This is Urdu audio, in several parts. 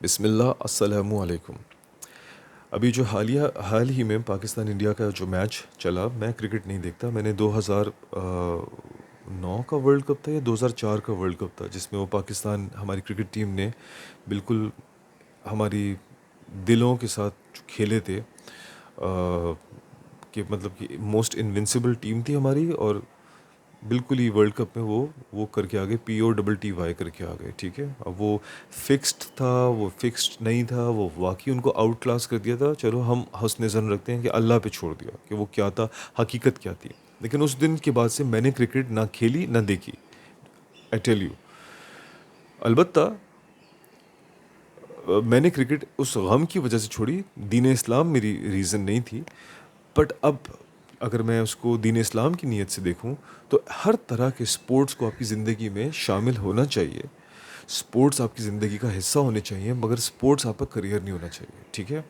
بسم اللہ السلام علیکم۔ ابھی جو حال ہی میں پاکستان انڈیا کا جو میچ چلا، میں کرکٹ نہیں دیکھتا، میں نے 2009 کا ورلڈ کپ تھا یا 2004 کا ورلڈ کپ تھا جس میں وہ پاکستان ہماری کرکٹ ٹیم نے بالکل ہماری دلوں کے ساتھ جو کھیلے تھے، کہ مطلب کہ موسٹ انوینسیبل ٹیم تھی ہماری، اور بالکل ہی ورلڈ کپ میں وہ کر کے آگے POTTY کر کے آ گئے، ٹھیک ہے۔ اب وہ فکسڈ تھا، وہ فکسڈ نہیں تھا، وہ واقعی ان کو آؤٹ کلاس کر دیا تھا، چلو ہم حسن ظن رکھتے ہیں کہ اللہ پہ چھوڑ دیا کہ وہ کیا تھا، حقیقت کیا تھی۔ لیکن اس دن کے بعد سے میں نے کرکٹ نہ کھیلی نہ دیکھی، آئی ٹیل یو۔ البتہ میں نے کرکٹ اس غم کی وجہ سے چھوڑی، دین اسلام میری ریزن نہیں تھی، بٹ اب اگر میں اس کو دین اسلام کی نیت سے دیکھوں تو ہر طرح کے سپورٹس کو آپ کی زندگی میں شامل ہونا چاہیے۔ سپورٹس آپ کی زندگی کا حصہ ہونے چاہیے، مگر سپورٹس آپ کا کریئر نہیں ہونا چاہیے، ٹھیک ہے۔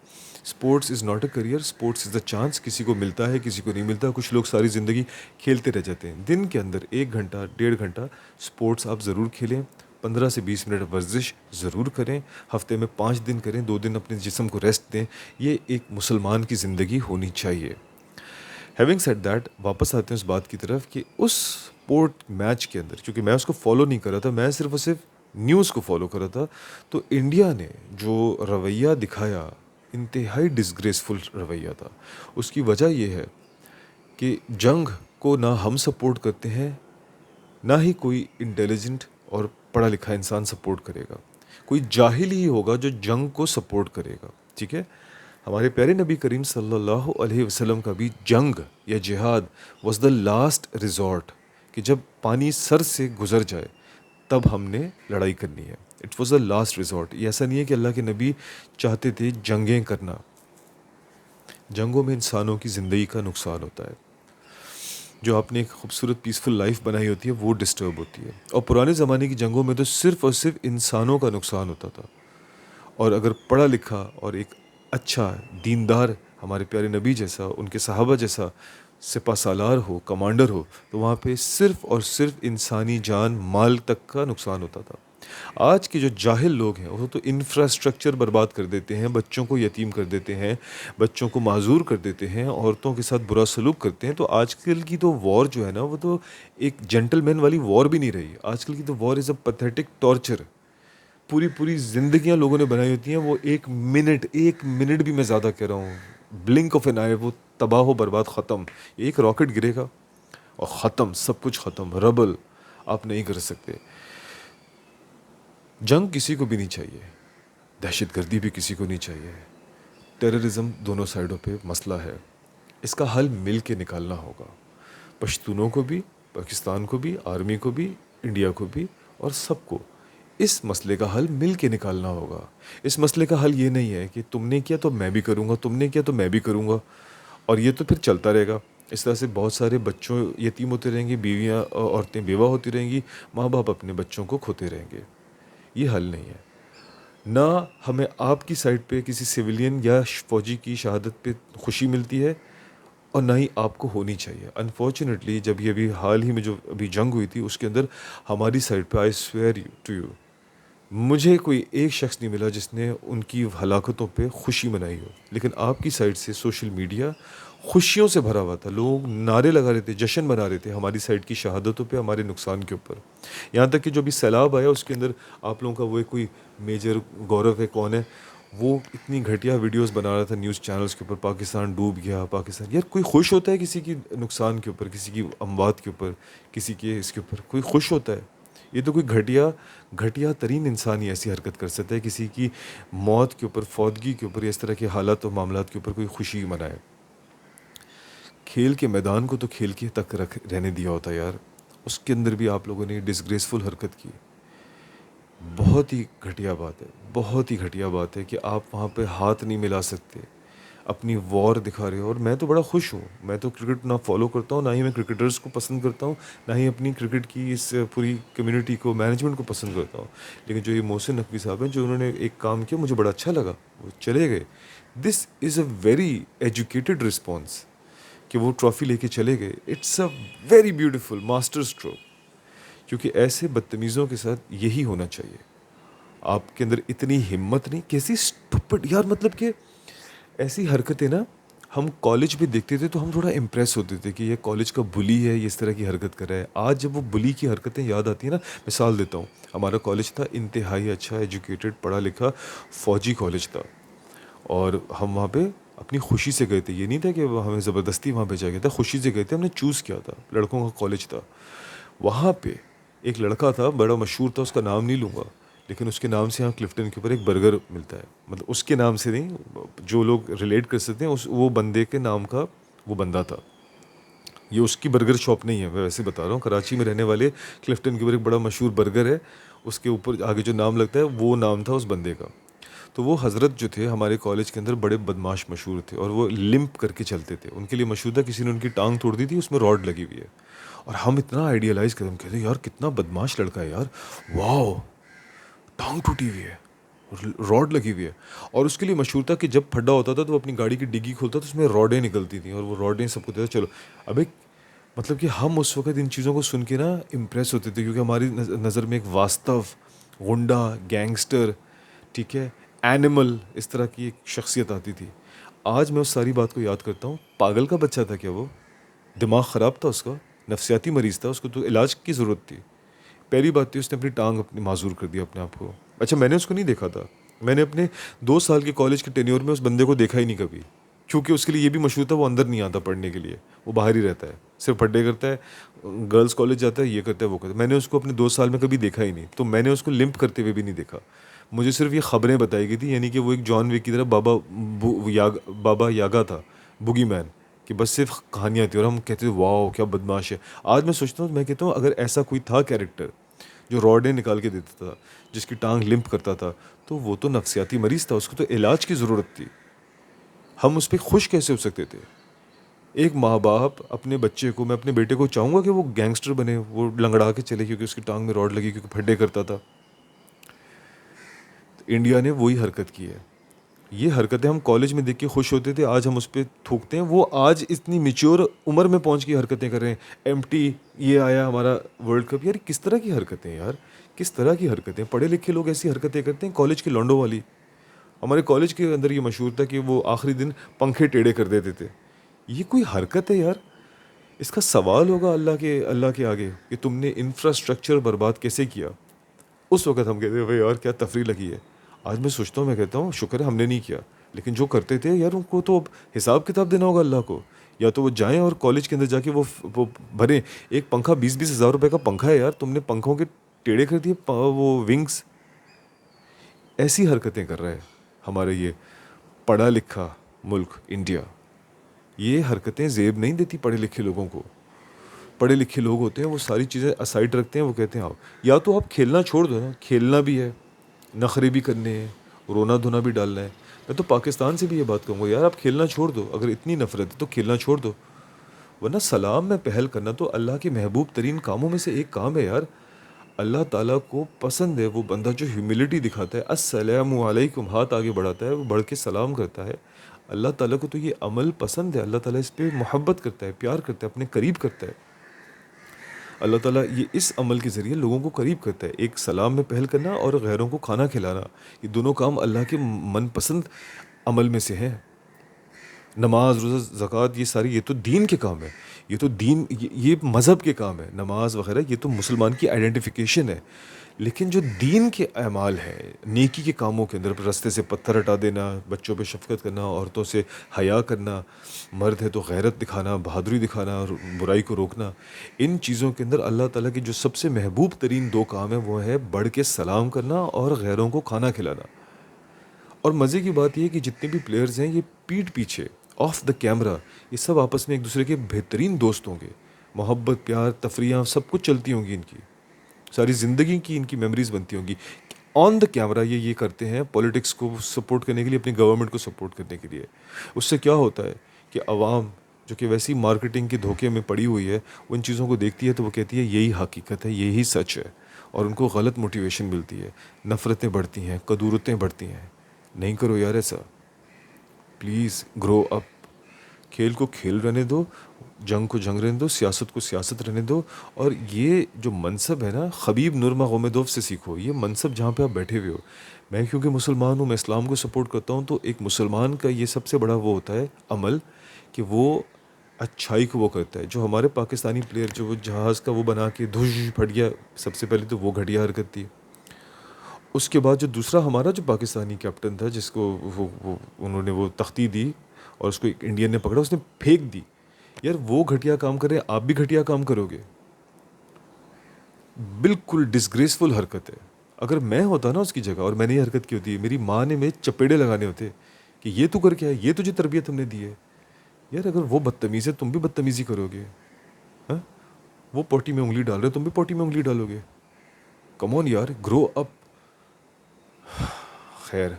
Sports is not a career, sports is a chance. کسی کو ملتا ہے، کسی کو نہیں ملتا۔ کچھ لوگ ساری زندگی کھیلتے رہ جاتے ہیں۔ دن کے اندر 1 گھنٹہ 1.5 گھنٹہ سپورٹس آپ ضرور کھیلیں، 15 سے 20 منٹ ورزش ضرور کریں، ہفتے میں 5 دن کریں، 2 دن اپنے جسم کو ریسٹ دیں۔ یہ ایک مسلمان کی زندگی ہونی چاہیے۔ ہیونگ سیڈ دیٹ، واپس آتے ہیں اس بات کی طرف کہ اس اسپورٹ میچ کے اندر، چونکہ میں اس کو فالو نہیں کر رہا تھا، میں صرف اور صرف نیوز کو فالو کر رہا تھا، تو انڈیا نے جو رویہ دکھایا انتہائی ڈسگریسفل رویہ تھا۔ اس کی وجہ یہ ہے کہ جنگ کو نہ ہم سپورٹ کرتے ہیں، نہ ہی کوئی انٹیلیجنٹ اور پڑھا لکھا انسان سپورٹ کرے گا۔ کوئی جاہل ہی ہوگا جو جنگ کو سپورٹ کرے گا، ٹھیک ہے۔ ہمارے پیارے نبی کریم صلی اللہ علیہ وسلم کا بھی جنگ یا جہاد واز دا لاسٹ ریزورٹ، کہ جب پانی سر سے گزر جائے تب ہم نے لڑائی کرنی ہے۔ It was the last resort. یہ ایسا نہیں ہے کہ اللہ کے نبی چاہتے تھے جنگیں کرنا۔ جنگوں میں انسانوں کی زندگی کا نقصان ہوتا ہے، جو آپ نے ایک خوبصورت پیسفل لائف بنائی ہوتی ہے وہ ڈسٹرب ہوتی ہے۔ اور پرانے زمانے کی جنگوں میں تو صرف اور صرف انسانوں کا نقصان ہوتا تھا، اور اگر پڑھا لکھا اور ایک اچھا دیندار ہمارے پیارے نبی جیسا، ان کے صحابہ جیسا سپہ سالار ہو، کمانڈر ہو، تو وہاں پہ صرف اور صرف انسانی جان مال تک کا نقصان ہوتا تھا۔ آج کے جو جاہل لوگ ہیں وہ تو انفراسٹرکچر برباد کر دیتے ہیں، بچوں کو یتیم کر دیتے ہیں، بچوں کو معذور کر دیتے ہیں، عورتوں کے ساتھ برا سلوک کرتے ہیں۔ تو آج کل کی تو وار جو ہے نا، وہ تو ایک جینٹل مین والی وار بھی نہیں رہی۔ آج کل کی تو وار از اے پیتھیٹک ٹارچر۔ پوری زندگیاں لوگوں نے بنائی ہوتی ہیں، وہ ایک منٹ بھی میں زیادہ کہہ رہا ہوں، بلنک آف این آئی، وہ تباہ و برباد، ختم۔ ایک راکٹ گرے گا اور ختم، سب کچھ ختم، ربل آپ نہیں کر سکتے۔ جنگ کسی کو بھی نہیں چاہیے، دہشت گردی بھی کسی کو نہیں چاہیے، ٹیررزم دونوں سائڈوں پہ مسئلہ ہے۔ اس کا حل مل کے نکالنا ہوگا، پشتونوں کو بھی، پاکستان کو بھی، آرمی کو بھی، انڈیا کو بھی، اور سب کو اس مسئلے کا حل مل کے نکالنا ہوگا۔ اس مسئلے کا حل یہ نہیں ہے کہ تم نے کیا تو میں بھی کروں گا، تم نے کیا تو میں بھی کروں گا، اور یہ تو پھر چلتا رہے گا۔ اس طرح سے بہت سارے بچوں یتیم ہوتے رہیں گے، بیویاں عورتیں بیوہ ہوتی رہیں گی، ماں باپ اپنے بچوں کو کھوتے رہیں گے۔ یہ حل نہیں ہے۔ نہ ہمیں آپ کی سائڈ پہ کسی سویلین یا فوجی کی شہادت پہ خوشی ملتی ہے، اور نہ ہی آپ کو ہونی چاہیے۔ انفارچونیٹلی جب یہ ابھی حال ہی میں جو ابھی جنگ ہوئی تھی، اس کے اندر ہماری سائڈ پہ، آئی سویئر ٹو یو، مجھے کوئی ایک شخص نہیں ملا جس نے ان کی ہلاکتوں پہ خوشی منائی ہو۔ لیکن آپ کی سائڈ سے سوشل میڈیا خوشیوں سے بھرا ہوا تھا، لوگ نعرے لگا رہے تھے، جشن منا رہے تھے ہماری سائڈ کی شہادتوں پہ، ہمارے نقصان کے اوپر۔ یہاں تک کہ جو بھی سیلاب آیا اس کے اندر آپ لوگوں کا وہ کوئی میجر گورو ہے، کون ہے وہ، اتنی گھٹیا ویڈیوز بنا رہا تھا نیوز چینلز کے اوپر، پاکستان ڈوب گیا، پاکستان۔ یار کوئی خوش ہوتا ہے کسی کی نقصان کے اوپر، کسی کی اموات کے اوپر، کسی کے اس کے اوپر کوئی خوش ہوتا ہے؟ یہ تو کوئی گھٹیا ترین انسان ہی ایسی حرکت کر سکتا ہے، کسی کی موت کے اوپر، فوتگی کے اوپر، یا اس طرح کے حالات و معاملات کے اوپر کوئی خوشی منائے۔ کھیل کے میدان کو تو کھیل کے تک رہنے دیا ہوتا یار، اس کے اندر بھی آپ لوگوں نے ڈسگریسفل حرکت کی۔ بہت ہی گھٹیا بات ہے، بہت ہی گھٹیا بات ہے کہ آپ وہاں پہ ہاتھ نہیں ملا سکتے، اپنی وار دکھا رہے ہو۔ اور میں تو بڑا خوش ہوں، میں تو کرکٹ نہ فالو کرتا ہوں، نہ ہی میں کرکٹرز کو پسند کرتا ہوں، نہ ہی اپنی کرکٹ کی اس پوری کمیونٹی کو، مینجمنٹ کو پسند کرتا ہوں۔ لیکن جو یہ محسن نقوی صاحب ہیں، جو انہوں نے ایک کام کیا، مجھے بڑا اچھا لگا، وہ چلے گئے۔ This is a very educated response کہ وہ ٹرافی لے کے چلے گئے۔ It's a very beautiful master stroke, کیونکہ ایسے بدتمیزوں کے ساتھ یہی ہونا چاہیے۔ آپ کے اندر اتنی ہمت نہیں. کیسی اسٹوپڈ یار, مطلب کہ ایسی حرکتیں نا ہم کالج بھی دیکھتے تھے تو ہم تھوڑا امپریس ہوتے تھے کہ یہ کالج کا بلی ہے, یہ اس طرح کی حرکت کر رہا ہے. آج جب وہ بلی کی حرکتیں یاد آتی ہیں نا, مثال دیتا ہوں, ہمارا کالج تھا انتہائی اچھا ایجوکیٹڈ پڑھا لکھا فوجی کالج تھا, اور ہم وہاں پہ اپنی خوشی سے گئے تھے. یہ نہیں تھا کہ ہمیں زبردستی وہاں بھیجا گیا تھا, خوشی سے گئے تھے, ہم نے چوز کیا تھا, لڑکوں کا کالج تھا. وہاں پہ ایک لڑکا تھا بڑا مشہور تھا, اس کا نام نہیں لوں گا, لیکن اس کے نام سے یہاں کلفٹن کے اوپر ایک برگر ملتا ہے. مطلب اس کے نام سے نہیں, جو لوگ ریلیٹ کر سکتے ہیں وہ بندے کے نام کا وہ بندہ تھا. یہ اس کی برگر شاپ نہیں ہے, میں ویسے بتا رہا ہوں, کراچی میں رہنے والے کلفٹن کے اوپر ایک بڑا مشہور برگر ہے, اس کے اوپر آگے جو نام لگتا ہے وہ نام تھا اس بندے کا. تو وہ حضرت جو تھے ہمارے کالج کے اندر بڑے بدماش مشہور تھے, اور وہ لمپ کر کے چلتے تھے. ان کے لیے مشہور تھا, کسی نے ان کی ٹانگ توڑ دی تھی, اس میں راڈ لگی ہوئی ہے. اور ہم اتنا آئیڈیالائز کرتے, ہم کہتے ہیں یار کتنا بدماش لڑکا ہے یار, واو ٹانگ ٹوٹی ہوئی ہے, راڈ لگی ہوئی ہے. اور اس کے لیے مشہور تھا کہ جب پھڈا ہوتا تھا تو وہ اپنی گاڑی کی ڈگی کھولتا تو اس میں راڈیں نکلتی تھیں, اور وہ راڈیں سب کو دیتا. چلو اب ایک مطلب کہ ہم اس وقت ان چیزوں کو سن کے نا امپریس ہوتے تھے, کیونکہ ہماری نظر میں ایک واستو, غنڈا, گینگسٹر, ٹھیک ہے, اینیمل, اس طرح کی ایک شخصیت آتی تھی. آج میں اس ساری بات کو یاد کرتا ہوں. پاگل کا بچہ تھا کیا وہ, دماغ خراب تھا اس کا, نفسیاتی مریض تھا, اس کو تو علاج کی ضرورت تھی. پہلی بات تھی اس نے اپنی ٹانگ اپنی معذور کر دیا اپنے آپ کو. اچھا میں نے اس کو نہیں دیکھا تھا, میں نے اپنے 2 سال کے کالج کے ٹینیور میں اس بندے کو دیکھا ہی نہیں کبھی, کیونکہ اس کے لیے یہ بھی مشہور تھا وہ اندر نہیں آتا پڑھنے کے لیے, وہ باہر ہی رہتا ہے, صرف پھڈے کرتا ہے, گرلس کالج جاتا ہے, یہ کرتا ہے وہ کرتا ہے. میں نے اس کو اپنے 2 سال میں کبھی دیکھا ہی نہیں, تو میں نے اس کو لمپ کرتے ہوئے بھی نہیں دیکھا. مجھے صرف یہ خبریں بتائی گئی تھی, یعنی کہ وہ ایک جان وک کی طرح بابا یاگا تھا, بوگی مین, کہ بس صرف کہانیاں تھیں, اور ہم کہتے تھے واؤ کیا بدماش ہے. آج میں سوچتا ہوں, میں کہتا ہوں اگر ایسا کوئی تھا کیریکٹر جو راڈیں نکال کے دیتا تھا, جس کی ٹانگ لمپ کرتا تھا, تو وہ تو نفسیاتی مریض تھا, اس کو تو علاج کی ضرورت تھی. ہم اس پہ خوش کیسے ہو سکتے تھے؟ ایک ماں باپ اپنے بچے کو, میں اپنے بیٹے کو چاہوں گا کہ وہ گینگسٹر بنے, وہ لنگڑا کے چلے کیونکہ اس کی ٹانگ میں راڈ لگی, کیونکہ پھڈے کرتا تھا. انڈیا نے وہی حرکت کی ہے. یہ حرکتیں ہم کالج میں دیکھ کے خوش ہوتے تھے, آج ہم اس پہ تھوکتے ہیں. وہ آج اتنی میچور عمر میں پہنچ کے حرکتیں کر رہے ہیں. ایم ٹی یہ آیا ہمارا ورلڈ کپ, یار کس طرح کی حرکتیں یار, کس طرح کی حرکتیں. پڑھے لکھے لوگ ایسی حرکتیں کرتے ہیں, کالج کے لونڈوں والی. ہمارے کالج کے اندر یہ مشہور تھا کہ وہ آخری دن پنکھے ٹیڑھے کر دیتے تھے. یہ کوئی حرکت ہے یار؟ اس کا سوال ہوگا اللہ کے آگے کہ تم نے انفراسٹرکچر برباد کیسے کیا. اس وقت ہم کہتے ہیں بھائی یار کیا تفریح لگی ہے. آج میں سوچتا ہوں, میں کہتا ہوں شکر ہے ہم نے نہیں کیا, لیکن جو کرتے تھے یار ان کو تو اب حساب کتاب دینا ہوگا اللہ کو. یا تو وہ جائیں اور کالج کے اندر جا کے وہ بھریں. ایک پنکھا 20,000 روپے کا پنکھا ہے یار, تم نے پنکھوں کے ٹیڑھے کر دیے وہ ونگز. ایسی حرکتیں کر رہا ہے ہمارے یہ پڑھا لکھا ملک انڈیا. یہ حرکتیں زیب نہیں دیتی پڑھے لکھے لوگوں کو. پڑھے لکھے لوگ ہوتے ہیں وہ ساری چیزیں اسائڈ رکھتے ہیں, وہ کہتے ہیں آپ یا تو آپ کھیلنا چھوڑ دو نا, کھیلنا بھی ہے, نخرے بھی کرنے ہیں, رونا دھونا بھی ڈالنا ہے. میں تو پاکستان سے بھی یہ بات کہوں گا, یار آپ کھیلنا چھوڑ دو, اگر اتنی نفرت ہے تو کھیلنا چھوڑ دو. ورنہ سلام میں پہل کرنا تو اللہ کے محبوب ترین کاموں میں سے ایک کام ہے یار. اللہ تعالیٰ کو پسند ہے وہ بندہ جو ہیوملٹی دکھاتا ہے, السلام علیکم ہاتھ آگے بڑھاتا ہے, وہ بڑھ کے سلام کرتا ہے. اللہ تعالیٰ کو تو یہ عمل پسند ہے, اللہ تعالیٰ اس پہ محبت کرتا ہے, پیار کرتا ہے, اپنے قریب کرتا ہے. اللہ تعالیٰ یہ اس عمل کے ذریعے لوگوں کو قریب کرتا ہے. ایک سلام میں پہل کرنا اور غیروں کو کھانا کھلانا, یہ دونوں کام اللہ کے من پسند عمل میں سے ہیں. نماز, روزہ, زکوٰۃ, یہ ساری یہ تو دین کے کام ہے, یہ تو دین یہ مذہب کے کام ہے. نماز وغیرہ یہ تو مسلمان کی آئیڈینٹیفیکیشن ہے. لیکن جو دین کے اعمال ہیں, نیکی کے کاموں کے اندر, رستے سے پتھر ہٹا دینا, بچوں پہ شفقت کرنا, عورتوں سے حیا کرنا, مرد ہے تو غیرت دکھانا, بہادری دکھانا, اور برائی کو روکنا, ان چیزوں کے اندر اللہ تعالیٰ کے جو سب سے محبوب ترین 2 کام ہیں وہ ہے بڑھ کے سلام کرنا اور غیروں کو کھانا کھلانا. اور مزے کی بات یہ ہے کہ جتنے بھی پلیئرز ہیں یہ پیٹھ پیچھے آف دا کیمرہ یہ سب آپس میں ایک دوسرے کے بہترین دوست ہوں گے. محبت, پیار, تفریحاں سب کچھ چلتی ہوں گی ان کی, ساری زندگی کی ان کی میموریز بنتی ہوں گی. آن دا کیمرہ یہ کرتے ہیں پولیٹکس کو سپورٹ کرنے کے لیے, اپنی گورنمنٹ کو سپورٹ کرنے کے لیے. اس سے کیا ہوتا ہے کہ عوام جو کہ ویسی مارکیٹنگ کے دھوکے میں پڑی ہوئی ہے, وہ ان چیزوں کو دیکھتی ہے تو وہ کہتی ہے یہی حقیقت ہے, یہی سچ ہے, اور ان کو غلط موٹیویشن ملتی ہے. نفرتیں بڑھتی ہیں, کدورتیں بڑھتی ہیں. نہیں کرو یار ایسا, پلیز گرو اپ. کھیل کو کھیل رہنے دو, جنگ کو جنگ رہنے دو، سیاست کو سیاست رہنے دو. اور یہ جو منصب ہے نا، خبیب نورمغومدوف سے سیکھو. یہ منصب جہاں پہ آپ بیٹھے ہوئے ہو، میں کیونکہ مسلمان ہوں، میں اسلام کو سپورٹ کرتا ہوں، تو ایک مسلمان کا یہ سب سے بڑا وہ ہوتا ہے عمل کہ وہ اچھائی کو وہ کرتا ہے. جو ہمارے پاکستانی پلیئر جو وہ جہاز کا وہ بنا کے دھوش پھٹ گیا، سب سے پہلے تو وہ گھٹیا حرکت تھی. اس کے بعد جو دوسرا ہمارا جو پاکستانی کیپٹن تھا، جس کو وہ انہوں نے وہ تختی دی اور اس کو ایک انڈین نے پکڑا، اس نے پھینک دی. یار وہ گھٹیا کام کرے، آپ بھی گھٹیا کام کرو گے. بالکل ڈسگریسفل حرکت ہے. اگر میں ہوتا نا اس کی جگہ اور میں نے یہ حرکت کی ہوتی، میری ماں نے میرے چپیڑے لگانے ہوتے کہ یہ تو کر کے آیا، یہ تجھے تربیت ہم نے دی ہے. یار اگر وہ بدتمیز ہے، تم بھی بدتمیزی کرو گے. ہاں، وہ پوٹی میں انگلی ڈال رہے، تم بھی پوٹی میں انگلی ڈالو گے. کم آن یار، گرو اپ. خیر،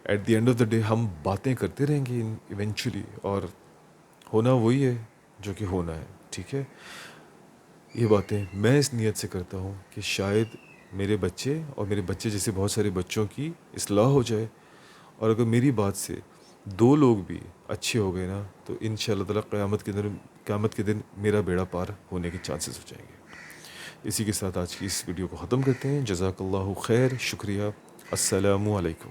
at the end of the day ہم باتیں کرتے رہیں گے ایونچولی، اور ہونا وہی ہے جو کہ ہونا ہے. ٹھیک ہے، یہ باتیں میں اس نیت سے کرتا ہوں کہ شاید میرے بچے اور میرے بچے جیسے بہت سارے بچوں کی اصلاح ہو جائے. اور اگر میری بات سے 2 لوگ بھی اچھے ہو گئے نا، تو ان شاء اللہ تعالیٰ قیامت کے دن میرا بیڑا پار ہونے کے چانسز ہو جائیں گے. اسی کے ساتھ آج کی اس ویڈیو کو ختم کرتے ہیں. جزاک اللہ خیر، شکریہ، السلام علیکم.